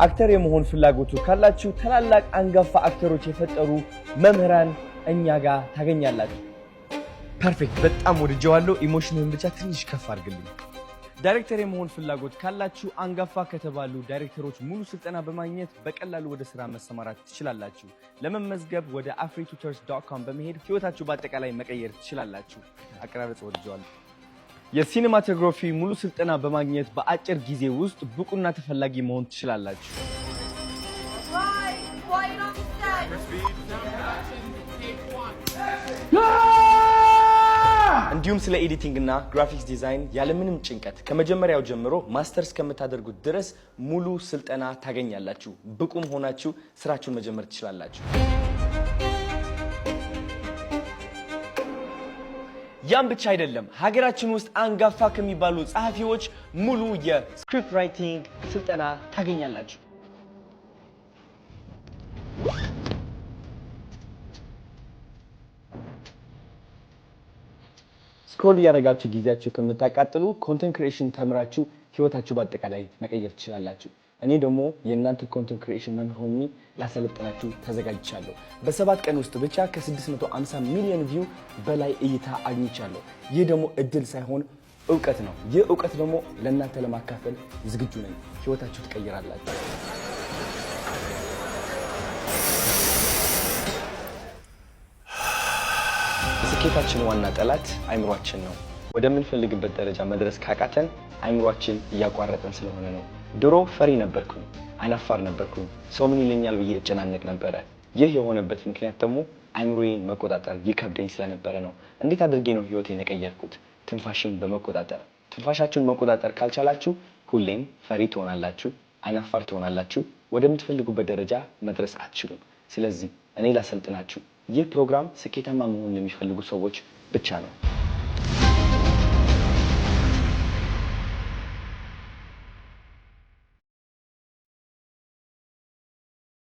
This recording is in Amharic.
አክተር የመሆን ፍላጎቱ ካላችሁ ታላላቅ አንጋፋ አክተሮች የፈጠሩ መምህራን እኛ ጋር ታገኛላችሁ። ፐርፌክት በጣም ወድጄዋለሁ። ኢሞሽንን ብቻ ትንሽ ከፍ አድርግልኝ። ዳይሬክተር የመሆን ፍላጎት ካላችሁ አንጋፋ ከተባሉ ዳይሬክተሮች ሙሉ ስልጠና በማግኘት በቀላሉ ወደ ስራ መሰማራት ትችላላችሁ። ለመመዝገብ ወደ afritutors.com በመሄድ ህይወታችሁ በአጠቃላይ መቀየር ትችላላችሁ። አቀራረጽ ወድጄዋለሁ። የሲኒማቶግራፊ ሙሉ ስልጠና በማግኘት በአጭር ጊዜ ውስጥ ብቁና ተፈላጊ መሆን ትችላላችሁ። እንዲሁም ስለ ኤዲቲንግ እና ግራፊክስ ዲዛይን ያለምንም ጭንቀት ከመጀመሪያው ጀምሮ ማስተርስ ከምታደርጉት ድረስ ሙሉ ስልጠና ታገኛላችሁ። ብቁም ሆናችሁ ስራችሁን መጀመር ትችላላችሁ። ያም ብቻ አይደለም፣ ሀገራችን ውስጥ አንጋፋ ከሚባሉ ጸሐፊዎች ሙሉ የስክሪፕት ራይቲንግ ስልጠና ታገኛላችሁ። ስክሮል እያደረጋችሁ ጊዜያችሁ ከምታቃጥሉ ኮንተንት ክሪኤሽን ተምራችሁ ህይወታችሁ በአጠቃላይ መቀየር ትችላላችሁ። እኔ ደግሞ የእናንተ ኮንተንት ክሪኤሽን መምህር ሆኜ ላሰለጥናችሁ ተዘጋጅቻለሁ። በ7 ቀን ውስጥ ብቻ ከ650 ሚሊዮን ቪው በላይ እይታ አግኝቻለሁ። ይህ ደግሞ እድል ሳይሆን እውቀት ነው። ይህ እውቀት ደግሞ ለእናንተ ለማካፈል ዝግጁ ነኝ። ህይወታችሁ ትቀይራላችሁ። የስኬታችን ዋና ጠላት አይምሯችን ነው። ወደምንፈልግበት ደረጃ መድረስ ካቃተን አይምሯችን እያቋረጠን ስለሆነ ነው። ድሮ ፈሪ ነበርኩኝ፣ አይናፋር ነበርኩኝ፣ ሰው ምን ይለኛል ብዬ እጨናነቅ ነበረ። ይህ የሆነበት ምክንያት ደግሞ አይምሮዬን መቆጣጠር ይከብደኝ ስለነበረ ነው። እንዴት አድርጌ ነው ህይወቴን የቀየርኩት? ትንፋሽን በመቆጣጠር። ትንፋሻችሁን መቆጣጠር ካልቻላችሁ ሁሌም ፈሪ ትሆናላችሁ፣ አይናፋር ትሆናላችሁ፣ ወደምትፈልጉበት ደረጃ መድረስ አትችሉም። ስለዚህ እኔ ላሰልጥናችሁ። ይህ ፕሮግራም ስኬታማ መሆን ለሚፈልጉ ሰዎች ብቻ ነው።